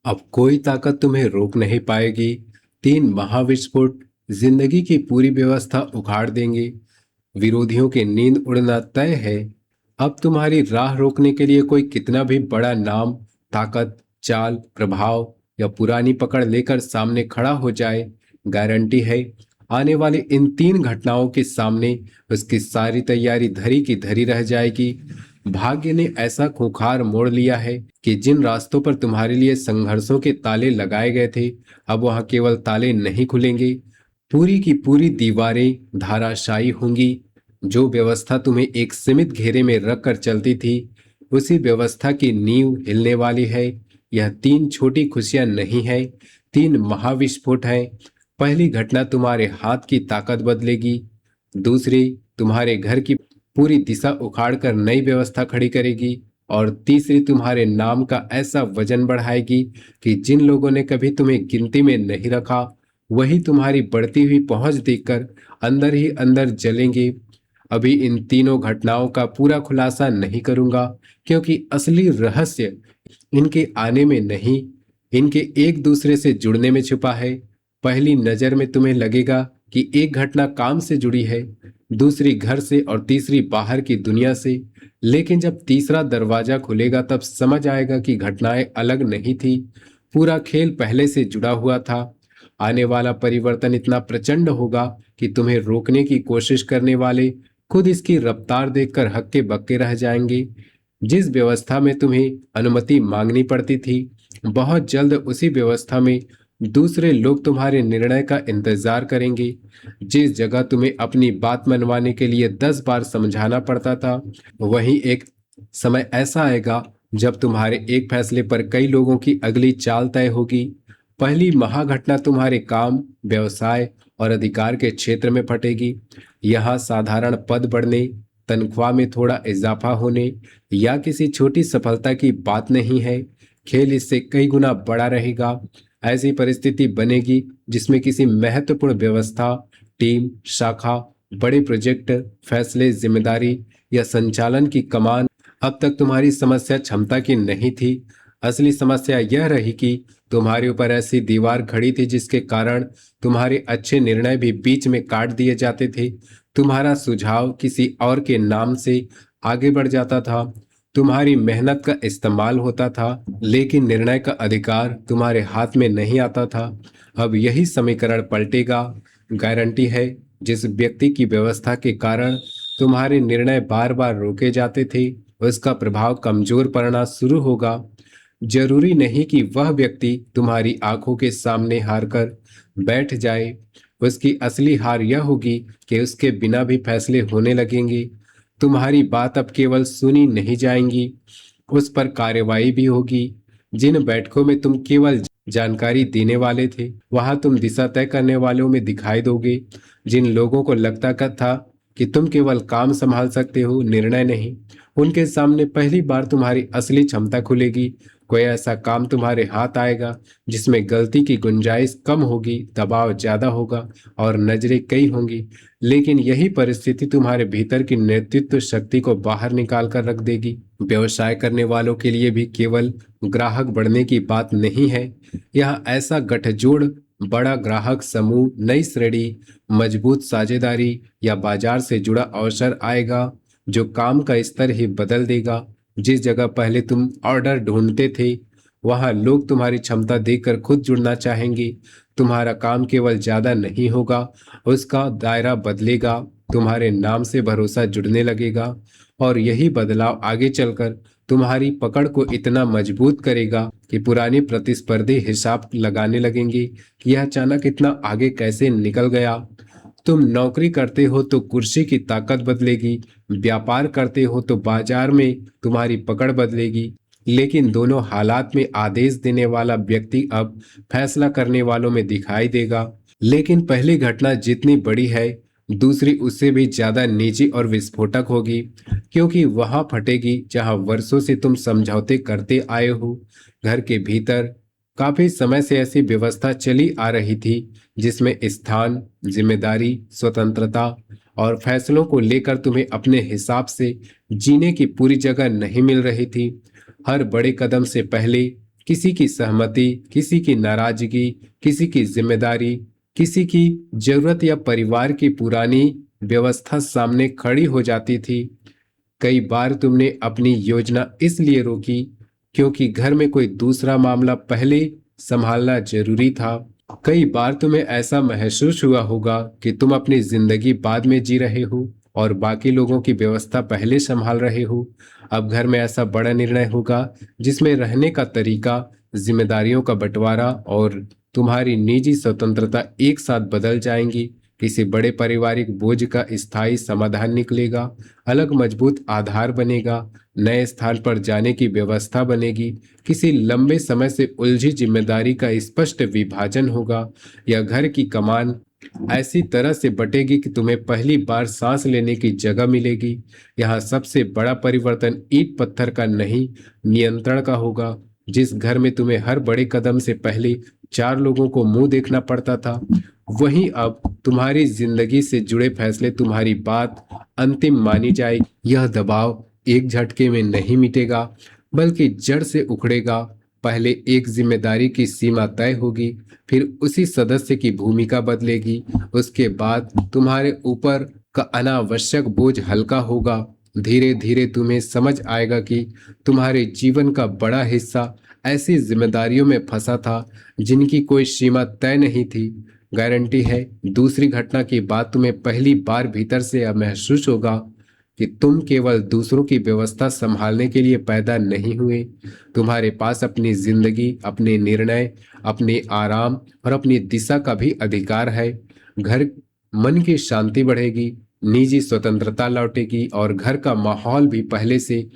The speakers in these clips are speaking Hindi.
अब कोई ताकत तुम्हें रोक नहीं पाएगी। तीन महाविस्फोट जिंदगी की पूरी व्यवस्था उखाड़ देंगे। विरोधियों की नींद उड़ना तय है। अब तुम्हारी राह रोकने के लिए कोई कितना भी बड़ा नाम, ताकत, चाल, प्रभाव या पुरानी पकड़ लेकर सामने खड़ा हो जाए, गारंटी है आने वाली इन तीन घटनाओं के सामने उसकी सारी तैयारी धरी की धरी रह जाएगी। भाग्य ने ऐसा खूंखार मोड़ लिया है कि जिन रास्तों पर तुम्हारे लिए संघर्षों के ताले लगाए गए थे, अब वहां केवल ताले नहीं खुलेंगे, पूरी की पूरी दीवारें धाराशायी होंगी। जो व्यवस्था तुम्हें एक सीमित घेरे में रखकर चलती थी, उसी व्यवस्था की नींव हिलने वाली है। यह तीन छोटी खुशियां नहीं है, तीन महाविस्फोट हैं। पहली घटना तुम्हारे हाथ की ताकत बदलेगी। दूसरी तुम्हारे घर की पूरी दिशा उखाड़कर नई व्यवस्था खड़ी करेगी। और तीसरी तुम्हारे नाम का ऐसा वजन बढ़ाएगी कि जिन लोगों ने कभी तुम्हें गिनती में नहीं रखा, वही तुम्हारी बढ़ती हुई पहुंच देखकर अंदर ही अंदर जलेंगे। अभी इन तीनों घटनाओं का पूरा खुलासा नहीं करूंगा, क्योंकि असली रहस्य इनके आने में नहीं, इनके एक दूसरे से जुड़ने में छुपा है। पहली नजर में तुम्हें लगेगा कि एक घटना काम से जुड़ी है, दूसरी घर से और तीसरी बाहर की दुनिया से। लेकिन जब तीसरा दरवाजा खुलेगा तब समझ आएगा कि घटनाएं अलग नहीं थी, पूरा खेल पहले से जुड़ा हुआ था। आने वाला परिवर्तन इतना प्रचंड होगा कि तुम्हें रोकने की कोशिश करने वाले खुद इसकी रफ्तार देखकर हक्के बक्के रह जाएंगे। जिस व्यवस्था में तुम्हें अनुमति मांगनी पड़ती थी, बहुत जल्द उसी व्यवस्था में दूसरे लोग तुम्हारे निर्णय का इंतजार करेंगे। जिस जगह तुम्हें अपनी बात मनवाने के लिए 10 बार समझाना पड़ता था, वहीं एक समय ऐसा आएगा जब तुम्हारे एक फैसले पर कई लोगों की अगली चाल तय होगी। पहली महाघटना तुम्हारे काम, व्यवसाय और अधिकार के क्षेत्र में फटेगी। यहाँ साधारण पद बढ़ने, तनख्वाह में थोड़ा इजाफा होने या किसी छोटी सफलता की बात नहीं है। खेल इससे कई गुना बड़ा रहेगा। ऐसी परिस्थिति बनेगी जिसमें किसी महत्वपूर्ण व्यवस्था, टीम, शाखा, बड़े प्रोजेक्ट, फैसले, जिम्मेदारी या संचालन की कमान अब तक तुम्हारी समस्या क्षमता की नहीं थी। असली समस्या यह रही कि तुम्हारे ऊपर ऐसी दीवार खड़ी थी जिसके कारण तुम्हारे अच्छे निर्णय भी बीच में काट दिए जाते थे। तुम्हारा सुझाव किसी और के नाम से आगे बढ़ जाता था। तुम्हारी मेहनत का इस्तेमाल होता था, लेकिन निर्णय का अधिकार तुम्हारे हाथ में नहीं आता था। अब यही समीकरण पलटेगा। गारंटी है, जिस व्यक्ति की व्यवस्था के कारण तुम्हारे निर्णय बार बार रोके जाते थे, उसका प्रभाव कमजोर पड़ना शुरू होगा। जरूरी नहीं कि वह व्यक्ति तुम्हारी आंखों के सामने हार कर बैठ जाए। उसकी असली हार यह होगी कि उसके बिना भी फैसले होने लगेंगे। तुम्हारी बात अब केवल सुनी नहीं जाएंगी, उस पर कार्रवाई भी होगी। जिन बैठकों में तुम केवल जानकारी देने वाले थे, वहां तुम दिशा तय करने वालों में दिखाई दोगे। जिन लोगों को लगता का था कि तुम केवल काम संभाल सकते हो, निर्णय नहीं, उनके सामने पहली बार तुम्हारी असली क्षमता खुलेगी। कोई ऐसा काम तुम्हारे हाथ आएगा जिसमें गलती की गुंजाइश कम होगी, दबाव ज्यादा होगा और नजरें कई होंगी। लेकिन यही परिस्थिति तुम्हारे भीतर की नेतृत्व शक्ति को बाहर निकाल कर रख देगी। व्यवसाय करने वालों के लिए भी केवल ग्राहक बढ़ने की बात नहीं है। यह ऐसा गठजोड़, बड़ा ग्राहक समूह, नई श्रेणी, मजबूत साझेदारी या बाजार से जुड़ा अवसर आएगा जो काम का स्तर ही बदल देगा। जिस जगह पहले तुम ऑर्डर ढूंढते थे, वहां लोग तुम्हारी क्षमता देखकर खुद जुड़ना चाहेंगे। तुम्हारा काम केवल ज्यादा नहीं होगा, उसका दायरा बदलेगा। तुम्हारे नाम से भरोसा जुड़ने लगेगा और यही बदलाव आगे चलकर तुम्हारी पकड़ को इतना मजबूत करेगा कि पुरानी प्रतिस्पर्धी हिसाब लगाने लगेंगे कि यह अचानक इतना आगे कैसे निकल गया। तुम नौकरी करते हो तो कुर्सी की ताकत बदलेगी, व्यापार करते हो तो बाजार में तुम्हारी पकड़ बदलेगी। लेकिन दोनों हालात में आदेश देने वाला व्यक्ति अब फैसला करने वालों में दिखाई देगा। लेकिन पहली घटना जितनी बड़ी है, दूसरी उससे भी ज्यादा निजी और विस्फोटक होगी, क्योंकि वहां फटेगी जहां वर्षों से तुम समझौते करते आए हो। घर के भीतर काफी समय से ऐसी व्यवस्था चली आ रही थी जिसमें स्थान, जिम्मेदारी, स्वतंत्रता और फैसलों को लेकर तुम्हें अपने हिसाब से जीने की पूरी जगह नहीं मिल रही थी। हर बड़े कदम से पहले किसी की सहमति, किसी की नाराजगी, किसी की जिम्मेदारी, किसी की जरूरत या परिवार की पुरानी व्यवस्था सामने खड़ी हो जाती थी। कई बार तुमने अपनी योजना इसलिए रोकी क्योंकि घर में कोई दूसरा मामला पहले संभालना जरूरी था। कई बार तुम्हें ऐसा महसूस हुआ होगा कि तुम अपनी जिंदगी बाद में जी रहे हो और बाकी लोगों की व्यवस्था पहले संभाल रहे हो। अब घर में ऐसा बड़ा निर्णय होगा जिसमें रहने का तरीका, जिम्मेदारियों का बंटवारा और तुम्हारी निजी स्वतंत्रता एक साथ बदल जाएंगी। किसी बड़े पारिवारिक बोझ का स्थायी समाधान निकलेगा, अलग मजबूत आधार बनेगा, नए स्थान पर जाने की व्यवस्था बनेगी, किसी लंबे समय से उलझी जिम्मेदारी का स्पष्ट विभाजन होगा, या घर की कमान ऐसी तरह से बटेगी कि तुम्हें पहली बार सांस लेने की जगह मिलेगी। यहाँ सबसे बड़ा परिवर्तन ईंट पत्थर का नहीं, नियंत्रण का होगा। जिस घर में तुम्हें हर बड़े कदम से पहले चार लोगों को मुंह देखना पड़ता था, वहीं अब तुम्हारी जिंदगी से जुड़े फैसले तुम्हारी बात अंतिम मानी जाएगी। यह दबाव एक झटके में नहीं मिटेगा, बल्कि जड़ से उखड़ेगा। पहले एक जिम्मेदारी की सीमा तय होगी, फिर उसी सदस्य की भूमिका बदलेगी। उसके बाद तुम्हारे ऊपर का अनावश्यक बोझ हल्का होगा। धीरे धीरे तुम्हें समझ आएगा कि तुम्हारे जीवन का बड़ा हिस्सा ऐसी जिम्मेदारियों में फंसा था जिनकी कोई सीमा तय नहीं थी। गारंटी है, दूसरी घटना के बाद तुम्हें पहली बार भीतर से यह महसूस होगा कि तुम केवल दूसरों की व्यवस्था संभालने के लिए पैदा नहीं हुए। तुम्हारे पास अपनी जिंदगी, अपने निर्णय, अपने आराम और अपनी दिशा का भी अधिकार है। घर मन की शांति बढ़ेगी, निजी स्वतंत्रता लौटेगी और घर का माहौल भी पहले से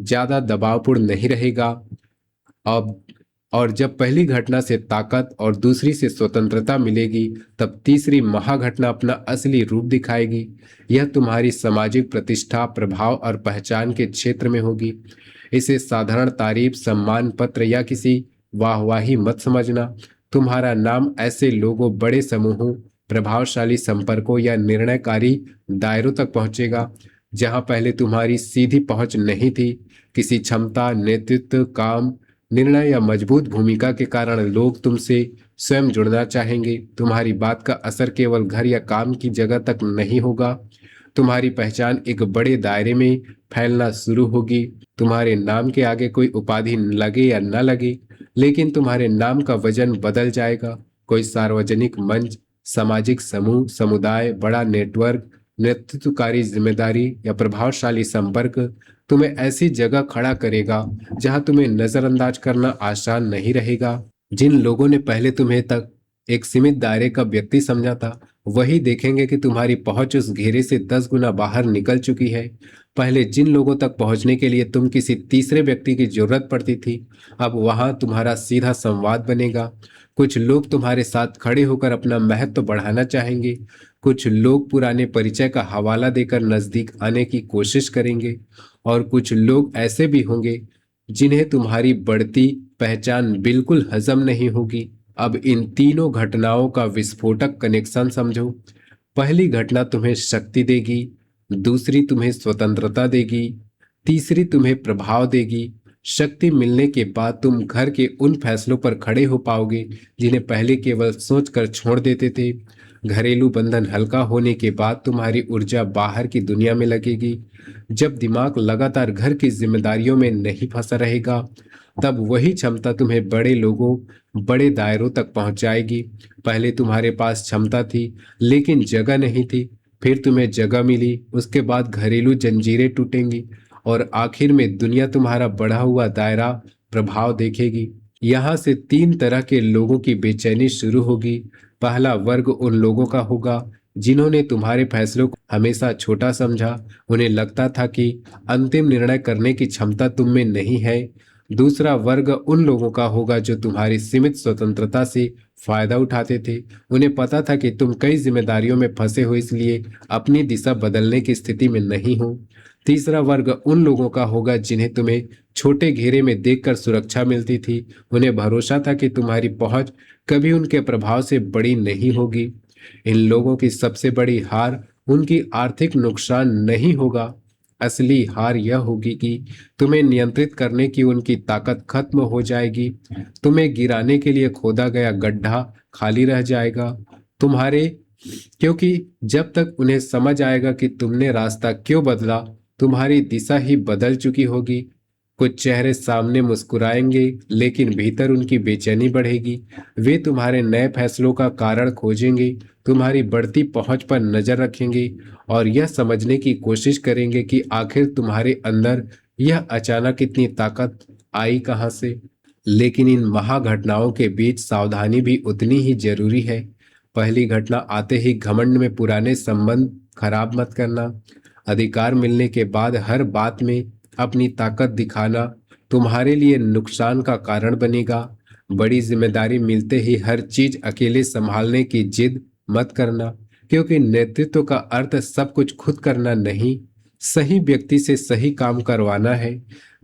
ज्यादा दबावपूर्ण नहीं रहेगा। अब और जब पहली घटना से ताकत और दूसरी से स्वतंत्रता मिलेगी, तब तीसरी महाघटना अपना असली रूप दिखाएगी। यह तुम्हारी सामाजिक प्रतिष्ठा, प्रभाव और पहचान के क्षेत्र में होगी। इसे साधारण तारीफ, सम्मान पत्र या किसी वाहवाही मत समझना। तुम्हारा नाम ऐसे लोगों, बड़े समूहों, प्रभावशाली संपर्कों या निर्णयकारी दायरों तक पहुंचेगा जहां पहले तुम्हारी सीधी पहुंच नहीं थी। किसी क्षमता, नेतृत्व, काम, निर्णय या मजबूत भूमिका के कारण लोग तुमसे स्वयं जुड़ना चाहेंगे। तुम्हारी बात का असर केवल घर या काम की जगह तक नहीं होगा, तुम्हारी पहचान एक बड़े दायरे में फैलना शुरू होगी। तुम्हारे नाम के आगे कोई उपाधि लगे या न लगे, लेकिन तुम्हारे नाम का वजन बदल जाएगा। कोई सार्वजनिक मंच, सामाजिक समूह, समुदाय, बड़ा नेटवर्क, नेतृत्वकारी जिम्मेदारी या प्रभावशाली संपर्क तुम्हें ऐसी जगह खड़ा करेगा जहां तुम्हें नजरअंदाज करना आसान नहीं रहेगा। जिन लोगों ने पहले तुम्हें तक एक सीमित दायरे का व्यक्ति समझा था, वही देखेंगे कि तुम्हारी पहुंच उस घेरे से 10 गुना बाहर निकल चुकी है। पहले जिन लोगों तक पहुंचने के लिए तुम किसी तीसरे व्यक्ति की जरूरत पड़ती थी, अब वहां तुम्हारा सीधा संवाद बनेगा। कुछ लोग तुम्हारे साथ खड़े होकर अपना महत्व बढ़ाना चाहेंगे, कुछ लोग पुराने परिचय का हवाला देकर नजदीक आने की कोशिश करेंगे, और कुछ लोग ऐसे भी होंगे जिन्हें तुम्हारी बढ़ती पहचान बिल्कुल हजम नहीं होगी। अब इन तीनों घटनाओं का विस्फोटक कनेक्शन समझो। पहली घटना तुम्हें शक्ति देगी, दूसरी तुम्हें स्वतंत्रता देगी, तीसरी तुम्हें प्रभाव देगी। शक्ति मिलने के बाद तुम घर के उन फैसलों पर खड़े हो पाओगे जिन्हें पहले केवल सोचकर छोड़ देते थे। घरेलू बंधन हल्का होने के बाद तुम्हारी ऊर्जा बाहर की दुनिया में लगेगी। जब दिमाग लगातार घर की जिम्मेदारियों में नहीं फंसा रहेगा, तब वही क्षमता तुम्हें बड़े लोगों, बड़े दायरों तक पहुंचाएगी। पहले तुम्हारे पास क्षमता थी, लेकिन जगह नहीं थी। फिर तुम्हें जगह मिली, उसके बाद घरेलू जंजीरें टूटेंगी और आखिर में दुनिया तुम्हारा बढ़ा हुआ दायरा, प्रभाव देखेगी। यहाँ से तीन तरह के लोगों की बेचैनी शुरू होगी। पहला वर्ग उन लोगों का होगा जिन्होंने तुम्हारे फैसलों को हमेशा छोटा समझा। उन्हें लगता था कि अंतिम निर्णय करने की क्षमता तुम में नहीं है। दूसरा वर्ग उन लोगों का होगा जो तुम्हारी सीमित स्वतंत्रता से फायदा उठाते थे। उन्हें पता था कि तुम कई जिम्मेदारियों में फंसे हो, इसलिए अपनी दिशा बदलने की स्थिति में नहीं हो। तीसरा वर्ग उन लोगों का होगा जिन्हें तुम्हें छोटे घेरे में देखकर सुरक्षा मिलती थी। उन्हें भरोसा था कि तुम्हारी पहुंच कभी उनके प्रभाव से बड़ी नहीं होगी। इन लोगों की सबसे बड़ी हार उनकी आर्थिक नुकसान नहीं होगा। असली हार यह होगी कि तुम्हें नियंत्रित करने की उनकी ताकत खत्म हो जाएगी। तुम्हें गिराने के लिए खोदा गया गड्ढा खाली रह जाएगा। तुम्हारे क्योंकि जब तक उन्हें समझ आएगा कि तुमने रास्ता क्यों बदला, तुम्हारी दिशा ही बदल चुकी होगी। कुछ चेहरे सामने मुस्कुराएंगे, लेकिन भीतर उनकी बेचैनी बढ़ेगी। वे तुम्हारे नए फैसलों का कारण खोजेंगे, तुम्हारी बढ़ती पहुंच पर नजर रखेंगे और यह समझने की कोशिश करेंगे कि आखिर तुम्हारे अंदर यह अचानक इतनी ताकत आई कहां से। लेकिन इन महाघटनाओं के बीच सावधानी भी उतनी ही जरूरी है। पहली घटना आते ही घमंड में पुराने संबंध खराब मत करना। अधिकार मिलने के बाद हर बात में अपनी ताकत दिखाना तुम्हारे लिए नुकसान का कारण बनेगा। बड़ी जिम्मेदारी मिलते ही हर चीज अकेले संभालने की जिद मत करना, क्योंकि नेतृत्व का अर्थ सब कुछ खुद करना नहीं, सही व्यक्ति से सही काम करवाना है।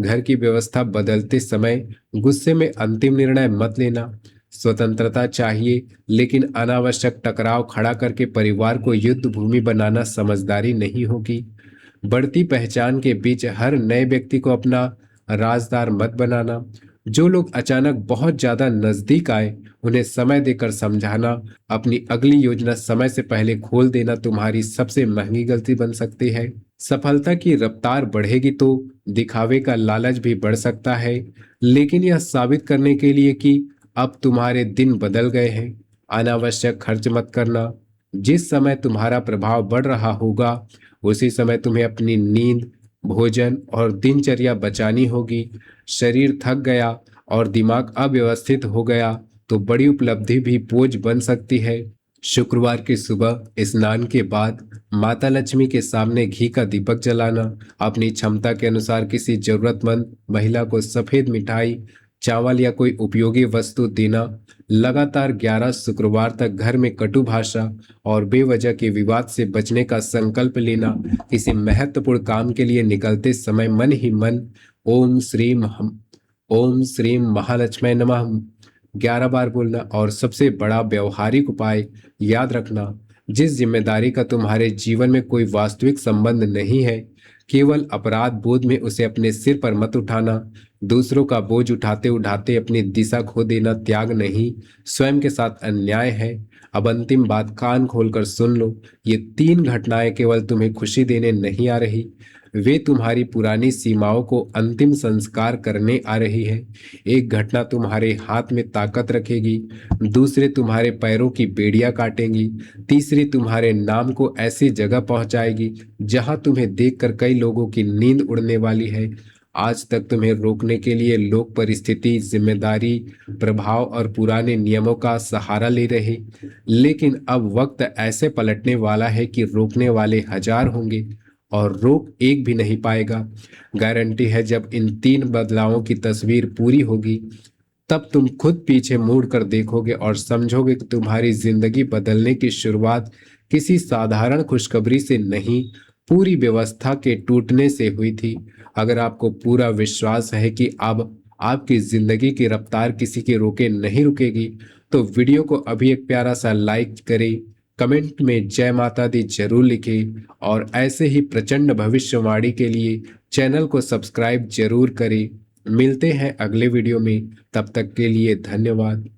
घर की व्यवस्था बदलते समय गुस्से में अंतिम निर्णय मत लेना। स्वतंत्रता चाहिए, लेकिन अनावश्यक टकराव खड़ा करके परिवार को युद्ध भूमि बनाना समझदारी नहीं होगी। बढ़ती पहचान के बीच हर नए व्यक्ति को अपना राजदार मत बनाना। जो लोग अचानक बहुत ज्यादा नजदीक आए, उन्हें समय देकर समझाना। अपनी अगली योजना समय से पहले खोल देना तुम्हारी सबसे महंगी गलती बन सकती है। सफलता की रफ्तार बढ़ेगी तो दिखावे का लालच भी बढ़ सकता है, लेकिन यह साबित करने के लिए कि अब तुम्हारे दिन बदल गए हैं। अनावश्यक खर्च मत करना। जिस समय तुम्हारा प्रभाव बढ़ रहा होगा, उसी समय तुम्हें अपनी नींद, भोजन और दिनचर्या बचानी होगी। शरीर थक गया और दिमाग अव्यवस्थित हो गया तो बड़ी उपलब्धि भी बोझ बन सकती है। शुक्रवार की सुबह स्नान के बाद माता लक्ष्मी के सामने घी का दीपक जलाना। अपनी क्षमता के अनुसार किसी जरूरतमंद महिला को सफेद मिठाई, चावल या कोई उपयोगी वस्तु देना। लगातार 11 शुक्रवार तक घर में कटु भाषा और बेवजह के विवाद से बचने का संकल्प लेना। किसी महत्वपूर्ण काम के लिए निकलते समय मन ही मन ओम श्रीम महालक्ष्मी नमः 11 बार बोलना। और सबसे बड़ा व्यवहारिक उपाय याद रखना, जिस जिम्मेदारी का तुम्हारे जीवन में कोई वास्तविक संबंध नहीं है, केवल अपराध बोध में उसे अपने सिर पर मत उठाना। दूसरों का बोझ उठाते उठाते अपनी दिशा खो देना त्याग नहीं, स्वयं के साथ अन्याय है। अब अंतिम बात कान खोलकर सुन लो। ये 3 घटनाएं केवल तुम्हें खुशी देने नहीं आ रही, वे तुम्हारी पुरानी सीमाओं को अंतिम संस्कार करने आ रही है। एक घटना तुम्हारे हाथ में ताकत रखेगी, दूसरे तुम्हारे पैरों की बेड़ियां काटेंगी, तीसरी तुम्हारे नाम को ऐसी जगह पहुंचाएगी जहां तुम्हें देखकर कई लोगों की नींद उड़ने वाली है। आज तक तुम्हें रोकने के लिए लोग परिस्थिति, जिम्मेदारी, प्रभाव और पुराने नियमों का सहारा ले रहे, लेकिन अब वक्त ऐसे पलटने वाला है कि रोकने वाले हजार होंगे और रोक एक भी नहीं पाएगा। गारंटी है जब इन 3 बदलावों की तस्वीर पूरी होगी, तब तुम खुद पीछे मुड़ कर देखोगे और समझोगे कि तुम्हारी जिंदगी बदलने की शुरुआत किसी साधारण खुशखबरी से नहीं, पूरी व्यवस्था के टूटने से हुई थी। अगर आपको पूरा विश्वास है कि अब आपकी जिंदगी की रफ्तार किसी के रोके नहीं रुकेगी, तो वीडियो को अभी एक प्यारा सा लाइक करें, कमेंट में जय माता दी जरूर लिखें और ऐसे ही प्रचंड भविष्यवाणी के लिए चैनल को सब्सक्राइब जरूर करें। मिलते हैं अगले वीडियो में, तब तक के लिए धन्यवाद।